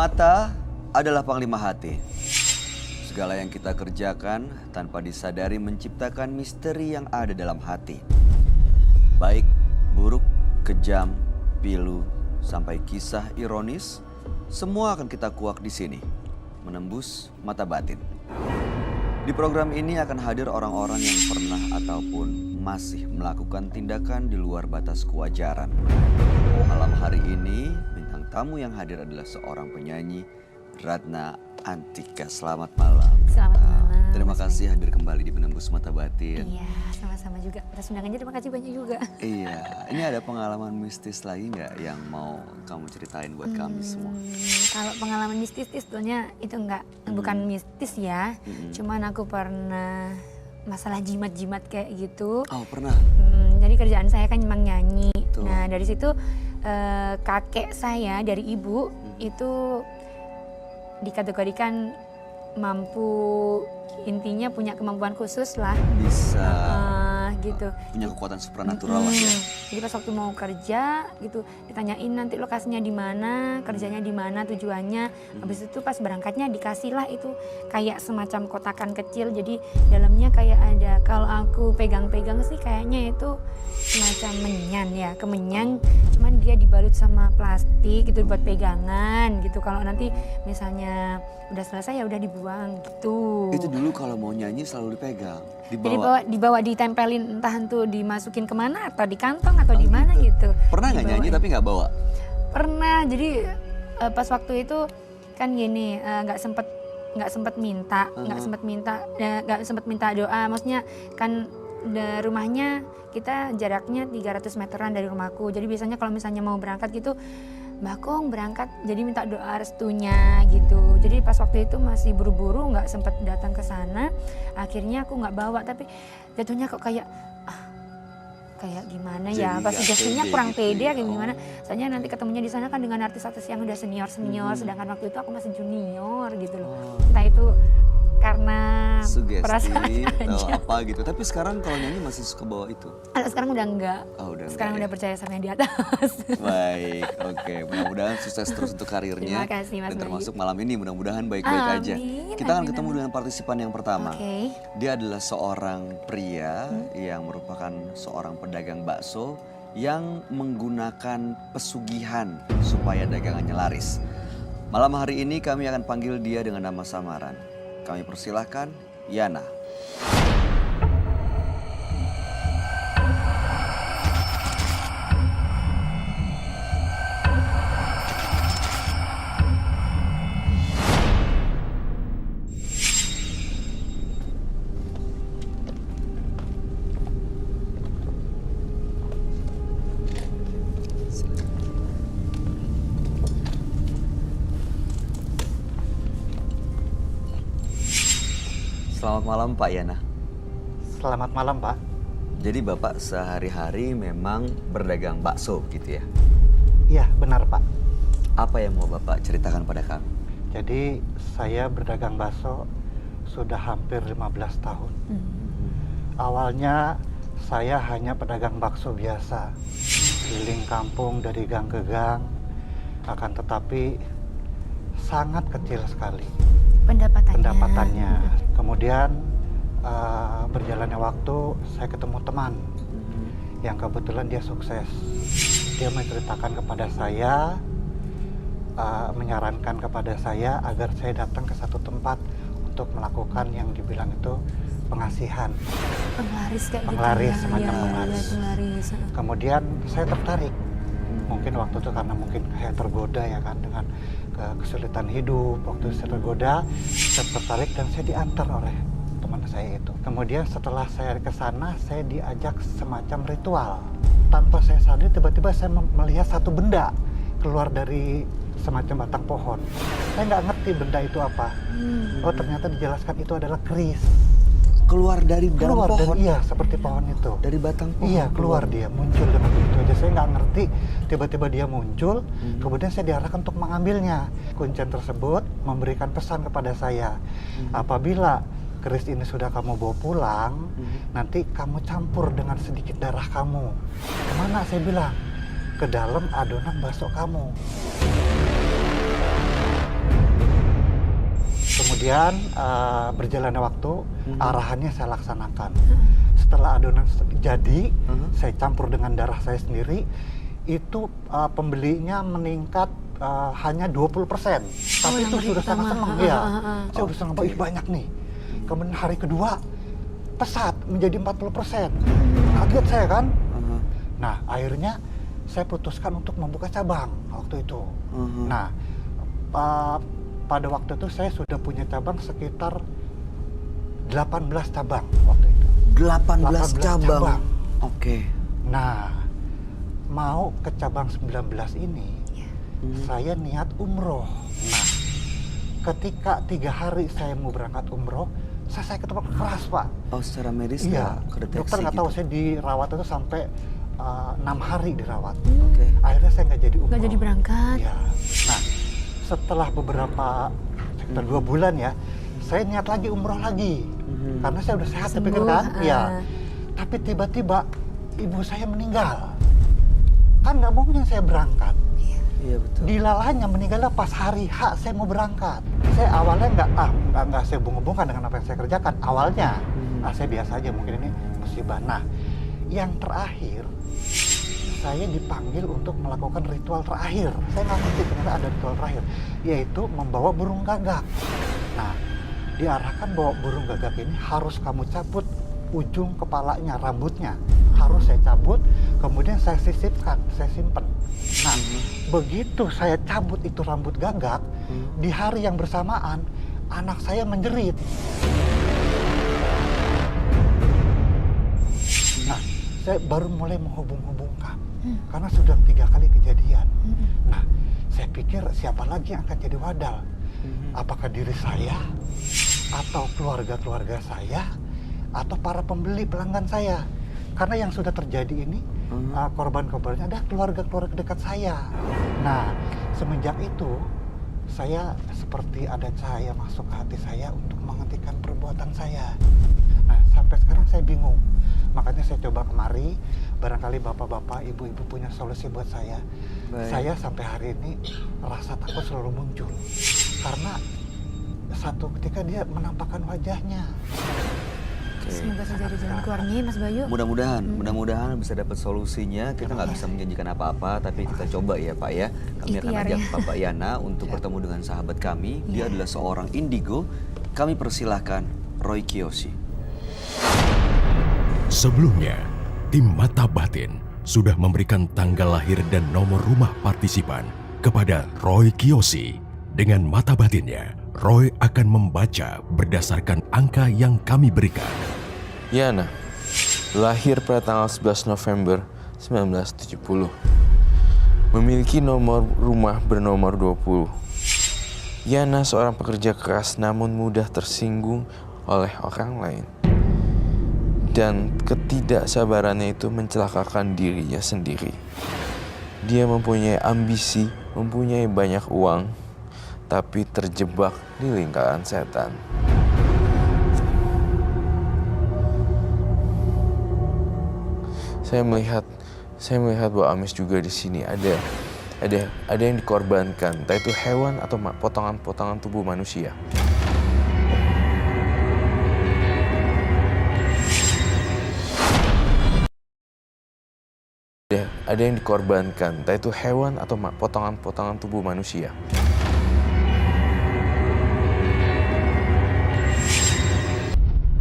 Mata adalah panglima hati. Segala yang kita kerjakan tanpa disadari menciptakan misteri yang ada dalam hati. Baik, buruk, kejam, pilu, sampai kisah ironis, semua akan kita kuak di sini, menembus mata batin. Di program ini akan hadir orang-orang yang pernah ataupun masih melakukan tindakan di luar batas kewajaran. Malam hari ini, bintang tamu yang hadir adalah seorang penyanyi, Ratna Antika. Selamat malam. Selamat malam. Terima kasih hadir kembali di Penembus Mata Batin. Iya, sama-sama juga. Atas undangannya terima kasih banyak juga. Iya, ini ada pengalaman mistis lagi nggak yang mau kamu ceritain buat kami semua? Kalau pengalaman mistis sebetulnya itu bukan mistis ya. Cuman aku pernah masalah jimat-jimat kayak gitu. Oh, pernah? Jadi kerjaan saya kan memang nyanyi. Tuh. Nah dari situ kakek saya dari ibu itu dikategorikan mampu, intinya punya kemampuan khusus lah. Bisa gitu. punya kekuatan supranatural lah ya. Jadi pas waktu mau kerja gitu ditanyain nanti lokasinya di mana, kerjanya di mana, tujuannya. Habis itu pas berangkatnya dikasih lah itu kayak semacam kotakan kecil. Jadi dalamnya kayak ada, kalau aku pegang-pegang sih kayaknya itu semacam menyan ya, kemenyan. Cuman dia dibalut sama plastik gitu buat pegangan gitu. Kalau nanti misalnya udah selesai ya udah dibuang gitu. Itu dulu kalau mau nyanyi selalu dipegang, Jadi dibawa. dibawa ditempelin entah itu dimasukin kemana atau di kantong atau di mana gitu. Pernah nggak nyanyi tapi nggak bawa? Pernah. Jadi pas waktu itu kan gini, nggak sempet minta, nggak sempet minta doa. Maksudnya kan rumahnya kita jaraknya 300 meteran dari rumahku. Jadi biasanya kalau misalnya mau berangkat gitu, Mbak Kong berangkat, jadi minta doa restunya gitu. Jadi pas waktu itu masih buru-buru, nggak sempet datang ke sana. Akhirnya aku nggak bawa, tapi jatuhnya kok kayak kayak gimana ya? Jadi Pas nggak sugestinya pede kurang gitu pede ya? kayak gimana? Soalnya nanti ketemunya di sana kan dengan artis-artis yang udah senior, sedangkan waktu itu aku masih junior gitu loh. Entah itu karena perasaan Sugesti atau aja. apa gitu. Tapi sekarang kalau nyanyi masih suka bawa itu? Kalau sekarang udah enggak. Oh, udah Sekarang enggak udah percaya sama yang di atas. Baik, oke. Mudah-mudahan sukses terus untuk karirnya. Terima kasih, Mas Dan Bayu. termasuk malam ini mudah-mudahan baik-baik aja. Amin, Kita akan amin, ketemu amin. dengan partisipan yang pertama. Oke. Dia adalah seorang pria yang merupakan seorang pedagang bakso yang menggunakan pesugihan supaya dagangannya laris. Malam hari ini kami akan panggil dia dengan nama samaran. Kami persilahkan Yana. Selamat malam Pak Yana. Selamat malam, Pak. Jadi Bapak sehari-hari memang berdagang bakso gitu ya? Iya, benar, Pak. Apa yang mau Bapak ceritakan pada kami? Jadi, saya berdagang bakso sudah hampir 15 tahun. Awalnya, saya hanya pedagang bakso biasa. Keliling kampung dari gang ke gang. Akan tetapi, sangat kecil sekali pendapatannya. Kemudian, berjalannya waktu, saya ketemu teman yang kebetulan dia sukses. Dia menceritakan kepada saya, menyarankan kepada saya agar saya datang ke satu tempat untuk melakukan yang dibilang itu pengasihan. Penglaris kayak Penglaris, gitu ya. semacam Iya, penglaris. iya, penglaris. Kemudian saya tertarik. Mungkin waktu itu karena mungkin saya tergoda ya kan dengan kesulitan hidup. Waktu saya tergoda, saya tertarik dan saya diantar oleh teman saya itu. Kemudian setelah saya ke sana, saya diajak semacam ritual. Tanpa saya sadari, tiba-tiba saya melihat satu benda keluar dari semacam batang pohon. Saya nggak ngerti benda itu apa. Oh, ternyata dijelaskan itu adalah keris. Keluar dari dalam pohon? Iya, seperti pohon itu. Dari batang pohon? Iya, keluar dia, muncul dengan begitu aja. Saya nggak ngerti, tiba-tiba dia muncul, kemudian saya diarahkan untuk mengambilnya. Kuncen tersebut memberikan pesan kepada saya, apabila keris ini sudah kamu bawa pulang, nanti kamu campur dengan sedikit darah kamu. Kemana? Saya bilang, ke dalam adonan bakso kamu. Kemudian berjalannya waktu, arahannya saya laksanakan. Setelah adonan jadi, saya campur dengan darah saya sendiri. Itu pembelinya meningkat hanya 20%. Tapi itu sudah sangat senang. Ya, saya sudah senang, ih banyak nih. Kemudian hari kedua, pesat menjadi 40%. Kaget saya kan? Nah, akhirnya saya putuskan untuk membuka cabang waktu itu. Nah, pada waktu itu saya sudah punya cabang sekitar 18 cabang waktu itu. 18 cabang. Oke. Nah, mau ke cabang 19 ini, saya niat umroh. Nah, ketika 3 hari saya mau berangkat umroh, saya ketok keras, Pak. Oh, secara medis Iya, nggak kedeteksi dokter nggak gitu? tahu, saya dirawat itu sampai 6 hari dirawat. Oke. Akhirnya saya nggak jadi umroh. Nggak jadi berangkat. Iya. Nah, setelah beberapa sekitar 2 bulan ya, saya niat lagi umroh lagi. Karena saya udah sehat, saya pikir kan. Iya. Tapi tiba-tiba ibu saya meninggal. Kan nggak mungkin saya berangkat. Iya betul. Dilalahnya meninggalnya pas hari H saya mau berangkat. Saya awalnya nggak saya hubung-hubungkan dengan apa yang saya kerjakan. Awalnya, saya biasa aja, mungkin ini musibah. Nah, yang terakhir, saya dipanggil untuk melakukan ritual terakhir. Saya nggak ngerti ternyata ada ritual terakhir, yaitu membawa burung gagak. Nah, diarahkan bahwa burung gagak ini harus kamu cabut ujung kepalanya, rambutnya. Harus saya cabut, kemudian saya sisipkan, saya simpen. Nah, begitu saya cabut itu rambut gagak, di hari yang bersamaan, anak saya menjerit. Nah, saya baru mulai menghubung-hubungkan, karena sudah 3 kali kejadian. Nah, saya pikir siapa lagi yang akan jadi wadal? Apakah diri saya, atau keluarga-keluarga saya, atau para pembeli pelanggan saya? Karena yang sudah terjadi ini, korban-korbannya ada keluarga-keluarga dekat saya. Nah, semenjak itu, saya seperti ada cahaya masuk ke hati saya untuk menghentikan perbuatan saya. Nah, sampai sekarang saya bingung. Makanya saya coba kemari, barangkali bapak-bapak, ibu-ibu punya solusi buat saya. Baik. Saya sampai hari ini rasa takut selalu muncul. Karena satu ketika dia menampakkan wajahnya. Semoga saja ada jalan keluarnya, Mas Bayu. Mudah-mudahan bisa dapat solusinya. Kita nggak bisa menjanjikan apa-apa, tapi kita coba ya Pak ya. Kami akan Ikhtiar ajak ya. Bapak Yana untuk bertemu dengan sahabat kami. Dia adalah seorang indigo. Kami persilahkan Roy Kiyoshi. Sebelumnya, tim Mata Batin sudah memberikan tanggal lahir dan nomor rumah partisipan kepada Roy Kiyoshi. Dengan mata batinnya, Roy akan membaca berdasarkan angka yang kami berikan. Yana, lahir pada tanggal 11 November 1970. Memiliki nomor rumah bernomor 20. Yana seorang pekerja keras namun mudah tersinggung oleh orang lain. Dan ketidaksabarannya itu mencelakakan dirinya sendiri. Dia mempunyai ambisi, mempunyai banyak uang, tapi terjebak di lingkaran setan. Saya melihat bahwa Amis juga di sini ada yang dikorbankan, entah itu hewan atau potongan-potongan tubuh manusia. Ada yang dikorbankan, entah itu hewan atau potongan-potongan tubuh manusia.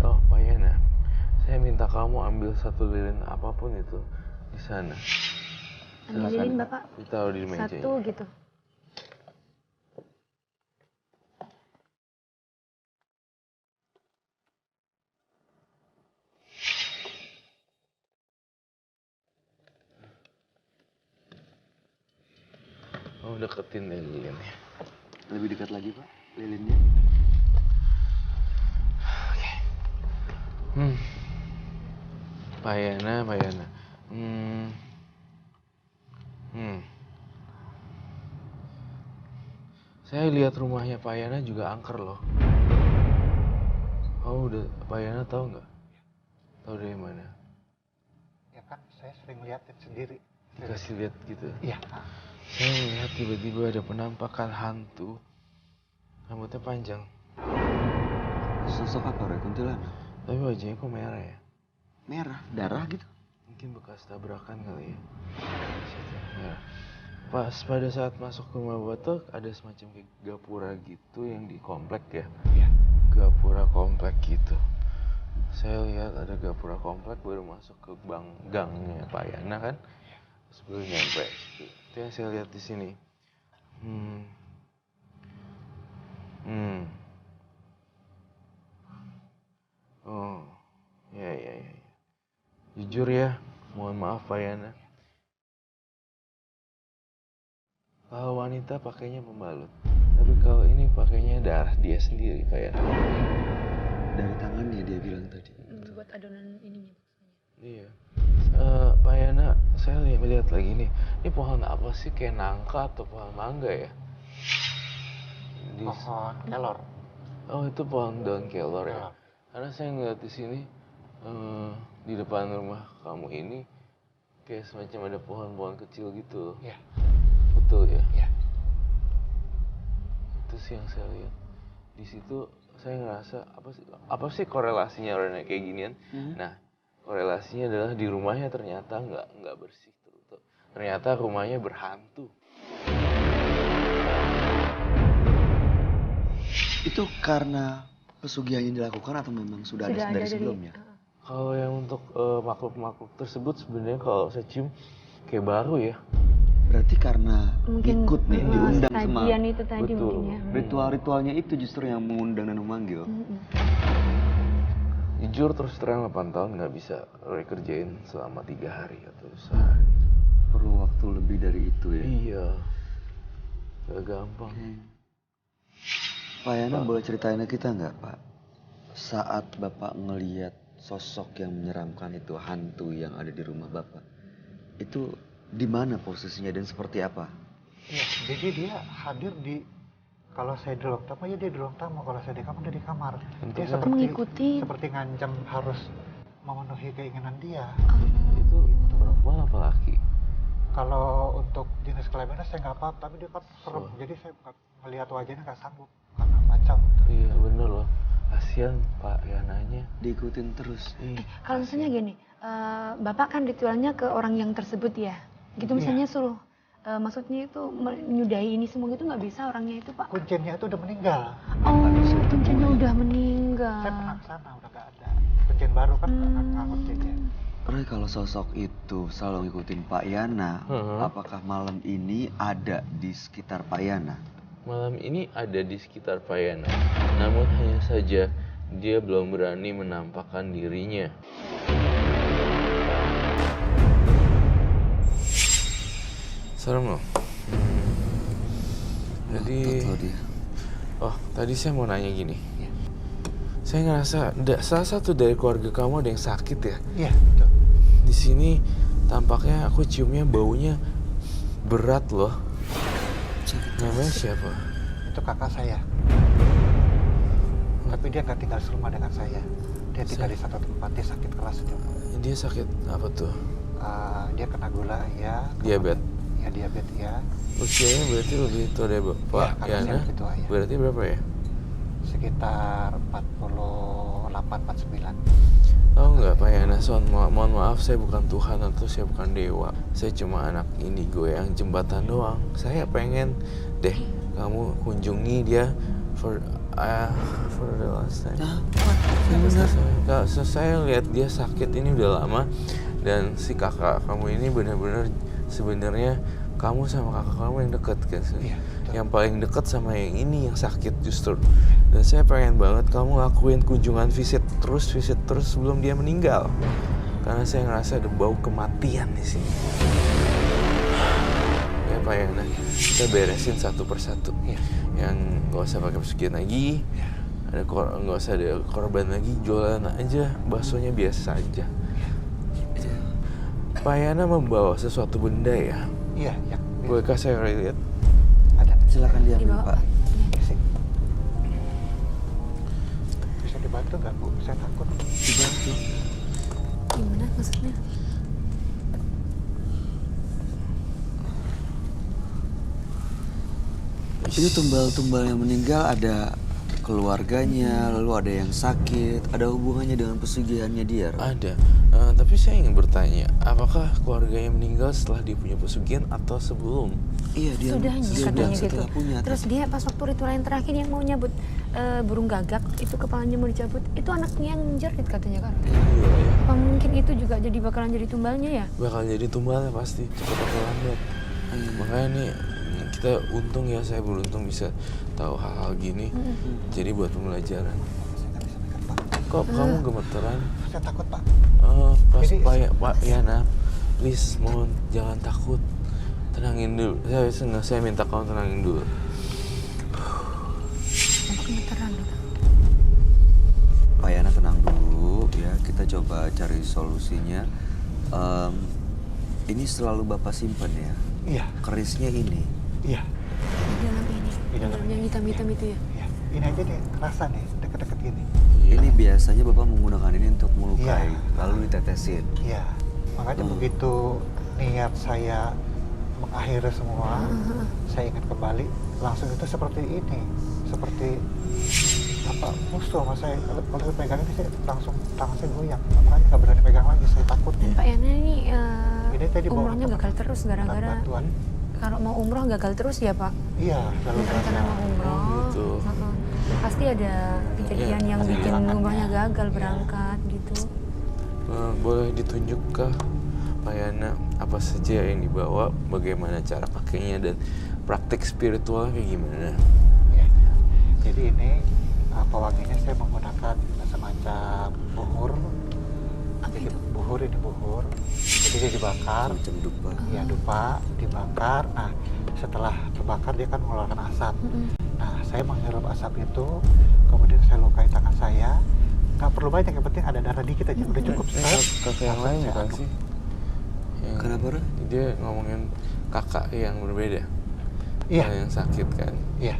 Oh, Pak Yana, saya minta kamu ambil satu lilin apapun itu di sana. Ambil lilin, Bapak. Ditaruh di meja. Satu gitu. Oh, deketin deh lilinnya. Lebih dekat lagi Pak, lilinnya. Pak Yana. Saya lihat rumahnya Pak Yana juga angker loh. Oh, udah Pak Yana tahu nggak? Tahu dari mana? Ya kan, saya sering lihatin sendiri. Dikasih lihat gitu. Iya. Saya melihat tiba-tiba ada penampakan hantu. Rambutnya panjang. Sosok apa, Roy? Kuntilanak? Tapi wajahnya kok merah ya? Merah, darah gitu. Mungkin bekas tabrakan kali ya. Situ, merah. Pas pada saat masuk ke rumah Bapak ada semacam kayak gapura gitu yang di komplek ya. Iya. Gapura komplek gitu. Saya lihat ada gapura komplek baru masuk ke gangnya Pak Yana kan. Sebelum nyampe. Itu yang saya lihat di sini. Oh, ya. Jujur ya, mohon maaf Pak Yana. Kalau wanita pakainya pembalut, tapi kalau ini pakainya darah dia sendiri Pak Yana. Dari tangannya dia bilang tadi. Buat adonan ininya. Iya. Pak Yana, saya melihat lagi nih. Ini pohon apa sih? Kayak nangka atau pohon mangga ya? Pohon kelor. Oh, itu pohon daun kelor ya. Karena saya ngeliat di sini di depan rumah kamu ini kayak semacam ada pohon-pohon kecil gitu. Iya. Betul ya? Iya. Itu sih yang saya lihat. Di situ saya ngerasa apa sih korelasinya orang kayak ginian? Nah, korelasinya adalah di rumahnya ternyata nggak bersih tertutup. Ternyata rumahnya berhantu. Itu karena pesugihan yang dilakukan atau memang sudah ada dari sebelumnya? Kalau yang untuk makhluk-makhluk tersebut sebenarnya kalau saya cium kayak baru ya. Berarti karena Mungkin ikut nih, diundang sama sajian itu tadi Betul. mungkin ya. ritual-ritualnya itu justru yang mengundang dan memanggil. Jujur terus terang 8 tahun nggak bisa Roy kerjain selama 3 hari atau sehari. Perlu waktu lebih dari itu ya? Iya. Gak gampang. Pak Yana boleh ceritain ke kita nggak, Pak? Saat Bapak ngelihat sosok yang menyeramkan itu, hantu yang ada di rumah Bapak, itu di mana posisinya dan seperti apa? Iya, jadi dia hadir di, kalau saya di ruang tamu ya dia di ruang tamu, kalau saya di kamar dia di kamar. Dia seperti Mengikuti. seperti ngancam harus memenuhi keinginan dia. Itu perempuan apa laki? Kalau untuk jenis kelaminnya saya nggak paham, tapi dia kan serem. Jadi saya melihat wajahnya nggak sanggup karena macam. Iya bener loh. Kasian Pak Yananya. Diikutin terus. Kalau misalnya gini, Bapak kan ritualnya ke orang yang tersebut ya. Gitu misalnya suruh, maksudnya itu menyudahi ini semua gitu nggak bisa orangnya itu Pak. Kuncinya itu udah meninggal. Oh, kuncinya udah meninggal. Saya pernah kesana udah nggak ada. Kuncin baru kan nggak kuncinya. Roy, kalau sosok itu selalu ngikutin Pak Yana, apakah malam ini ada di sekitar Pak Yana? Malam ini ada di sekitar Pak Yana. Namun hanya saja dia belum berani menampakkan dirinya. Serem loh. Jadi, Ngotot loh dia. oh tadi saya mau nanya gini. Saya ngerasa salah satu dari keluarga kamu ada yang sakit ya. Iya, betul. Di sini tampaknya aku ciumnya baunya berat loh. Namanya siapa? Itu kakak saya. Tapi dia nggak tinggal serumah dengan saya. Dia tinggal di satu tempat. Dia sakit keras itu. Dia sakit apa tuh? Dia kena gula ya. Diabetes. Ya diabetes ya. Usianya berarti lebih tua dari Bapak Iya, kakak saya Yana. lebih tua, ya. Berarti berapa ya? Sekitar 48-49. Tahu nggak Pak Yana, mohon maaf saya bukan Tuhan atau saya bukan dewa. Saya cuma anak indigo yang jembatan doang. Saya pengen deh kamu kunjungi dia for the last time. Saya lihat dia sakit ini udah lama dan si kakak kamu ini benar-benar sebenarnya kamu sama kakak kamu yang dekat kan? Iya, yang paling dekat sama yang ini yang sakit justru. Dan saya pengen banget kamu lakuin kunjungan visit terus sebelum dia meninggal. Karena saya ngerasa ada bau kematian di sini. Ya Pak Yana, kita beresin satu persatu. Iya. Yang nggak usah pakai pesugihan lagi, nggak usah ada korban lagi, jualan aja, baksonya biasa aja. Pak Yana membawa sesuatu benda ya? Iya, ya. Bolehkah saya lihat? Ada. Silakan diambil, Dibawa. Pak. Bisa dibantu nggak Bu? Saya takut. Dibantu. Gimana maksudnya? Itu tumbal-tumbal yang meninggal ada keluarganya, lalu ada yang sakit, ada hubungannya dengan pesugihannya dia? Roy? Ada. Tapi saya ingin bertanya, apakah keluarganya meninggal setelah dia punya pesugihan atau sebelum? Iya, dia Sudahnya sudah katanya gitu. setelah punya. Terus dia pas waktu ritual yang terakhir yang mau nyabut burung gagak, itu kepalanya mau dicabut, itu anaknya yang menjerit katanya kan. Iya ya. Apa mungkin itu juga jadi bakalan jadi tumbalnya ya? Bakal jadi tumbalnya pasti, cepat atau lambat. Makanya nih, kita untung ya, saya beruntung bisa tahu hal-hal gini. Jadi buat pembelajaran. Saya nggak bisa pegang, Pak. Kok kamu gemeteran? Saya takut, Pak. Pas Jadi- Pak Yana, please mohon jangan takut. Tenangin dulu. Saya minta kamu tenangin dulu. Apa gemeteran gitu? Pak Yana tenang dulu ya, kita coba cari solusinya. Ini selalu Bapak simpen ya, Iya, kerisnya ini. iya, Di dalam ini, Di dalam yang hitam-hitam itu ya? iya. Ini aja nih, kerasa nih, deket-deket gini. Ini biasanya Bapak menggunakan ini untuk melukai, Iya. lalu ditetesin. Iya, makanya begitu niat saya mengakhiri semua, saya ingat kembali, langsung itu seperti ini, seperti apa musuh sama saya. Kalau saya pegang ini, saya langsung tangan saya goyang, makanya nggak berani pegang lagi, saya takut. Dan Pak Yana ini Ini tadi bawa umrohnya teman- gagal terus gara-gara bantuan. kalau mau umroh gagal terus ya Pak? Iya, lalu Rencana mau umroh, gitu. heeh. Pasti ada kejadian Iya, yang ada bikin halangannya. umrohnya gagal Iya. berangkat gitu. Boleh ditunjukkah Pak Yana apa saja yang dibawa, bagaimana cara pakainya dan praktik spiritualnya kayak gimana? ya. Jadi ini pewanginya saya menggunakan semacam buhur. Jadi buhur ini buhur. Jadi dia dibakar. Macam dupa. Ya dupa dibakar. Nah setelah terbakar dia kan mengeluarkan asap. Nah saya menghirup asap itu, kemudian saya lukai tangan saya. Nggak perlu banyak, yang penting ada darah dikit aja, udah cukup. Kakak yang Langsung lain saya bukan aduk. sih? Yang- Kenapa, Roy? Dia ngomongin kakak yang berbeda. Iya, Yang sakit kan? iya,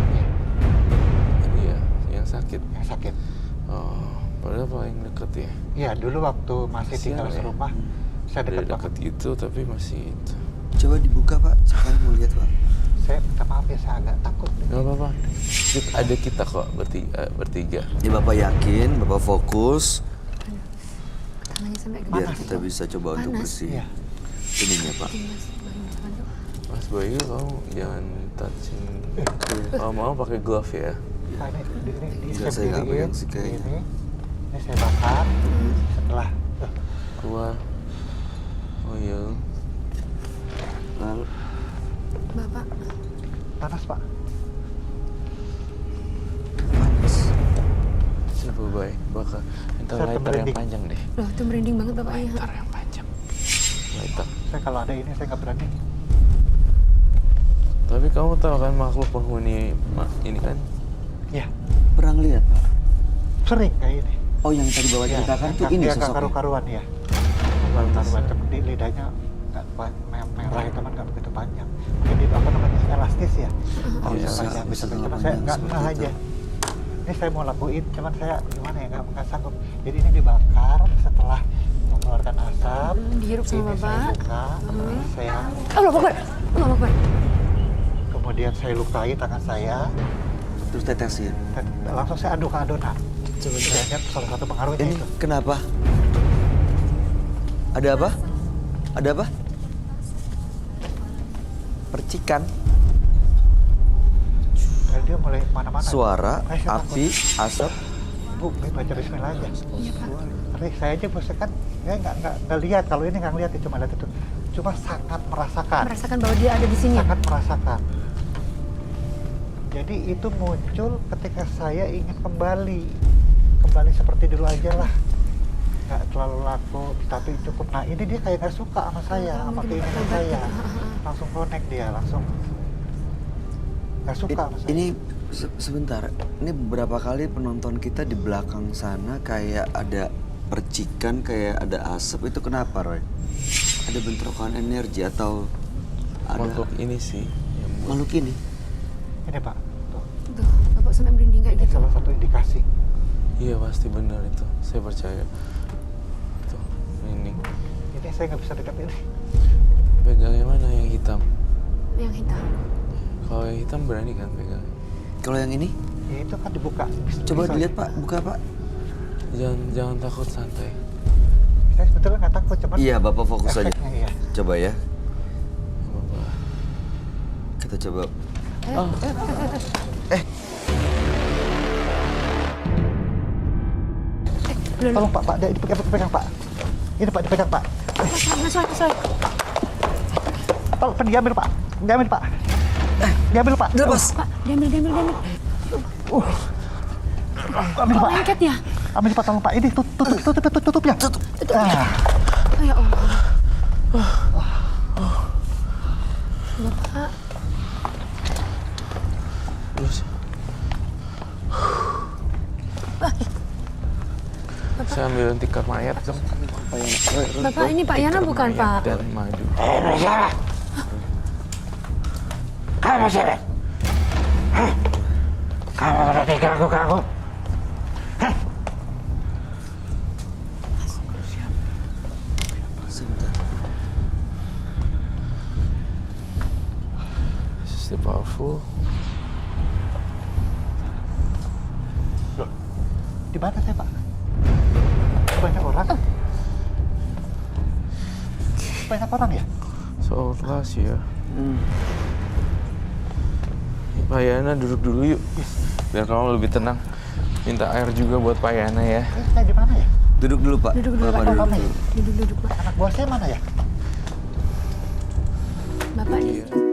iya, Iya, yang sakit. yang sakit. Oh, padahal paling deket ya. Iya dulu waktu masih Kasihan tinggal ya. serumah, saya Udah dekat banget. deket itu tapi masih itu. Coba dibuka Pak, saya mau lihat Pak. Saya minta maaf ya, saya agak takut. Gak apa-apa. Ada kita kok bertiga. Ya Bapak yakin, Bapak fokus, Tangannya sampai ke biar Panas, kita Pak. bisa coba untuk Panas. bersih. Iya. Ininya Pak. Mas Bayu, kamu jangan touching. Kalau mau pakai glove ya. Nah, ini Enggak, saya nggak pegang sih kayaknya. Ini saya bakar. Setelah Keluar. Oh iya. Lalu Bapak, panas Pak. panas. Siapa Bay? Bakal minta Saya lighter yang merinding. panjang deh. loh itu merinding banget Bapak ya. Lighter yang panjang. Lighter. Saya kalau ada ini saya nggak berani. Tapi kamu tahu kan makhluk penghuni ini kan? Ya, Pernah lihat Pak? sering kayak ini. Oh yang tadi Bapak ceritakan tuh ini Dia sosoknya. karu-karuan ya. Karu-karuan cuma di lidahnya nggak merah itu kan nggak begitu panjang. Mungkin itu apa namanya elastis ya. Kalau Iya, bisa panjang bisa bisa, cuma panjang saya nggak seperti ngeh itu. aja. Ini saya mau lakuin, cuman saya gimana ya nggak sanggup. Jadi ini dibakar setelah mengeluarkan asap. Dihirup sama Ini saya Bapak. buka, saya Allah Akbar, Allah Akbar. kemudian saya lukai tangan saya. Terus tetesin. Dan langsung saya aduk ke adonan. Saya lihat salah satu pengaruhnya Ini itu. kenapa? Ada apa? Ada apa? Percikan, Dan dia mulai mana-mana. suara, Saya api, asap. Bu, baca Bismillah aja. Iya Pak. Tapi saya aja bos kan, saya nggak lihat. Kalau ini nggak lihat, cuma lihat itu. Cuma sangat merasakan, Merasakan bahwa dia ada di sini. sangat merasakan. Jadi itu muncul ketika saya ingin kembali seperti dulu aja lah. Nggak terlalu laku, tapi cukup. Nah ini dia kayak nggak suka sama saya, sama keinginan saya. Langsung connect dia, langsung nggak suka sama saya. Ini sebentar. Ini beberapa kali penonton kita di belakang sana kayak ada percikan, kayak ada asap. Itu kenapa, Roy? Ada bentrokan energi atau ada Makhluk ini sih yang buat. makhluk ini? Ini Pak, tuh. Tuh, Bapak sampai merinding kayak Ini gitu. salah satu indikasi. Iya pasti benar itu. Saya percaya. Tuh, ini. Ini saya nggak bisa dekat ini. Pegang yang mana, yang hitam? Yang hitam. Kalau yang hitam berani kan pegang? Kalau yang ini? Ya itu kan dibuka. Coba Bisa. dilihat Pak, buka Pak. Jangan takut, santai. Saya sebetulnya nggak takut, cuman Iya, Bapak fokus aja. efeknya, iya. Coba ya. Nggak apa-apa. Kita coba. Tolong Pak, dia dipegang Pak. Ini Pak, dipegang Pak. Mas Roy. Tolong, diambil Pak. Diambil Pak. Diambil Pak. Lepas. Pak, diambil. Ambil Pak. Lengket ya? Ambil Pak, tolong Pak. Ini tutup ya. Ah. Oh ya Allah. Bapak, Terus. Saya ambil tikar mayat dong. Bapak ini Pak Yana bukan Pak? Dan madu. Kamu siapa? Hah? Kamu berani ganggu aku? Sebentar. This is the powerful. Di mana saya Pak? Banyak orang. Banyak orang ya? So kelas ya. Pak Yana duduk dulu yuk. Biar kamu lebih tenang. Minta air juga buat Pak Yana ya. Saya di mana ya? Duduk dulu Pak. Duduk dulu, Bapak Pak. duduk Mana dulu. ya? Duduk Pak. Anak buah saya mana ya? Bapak di Iya.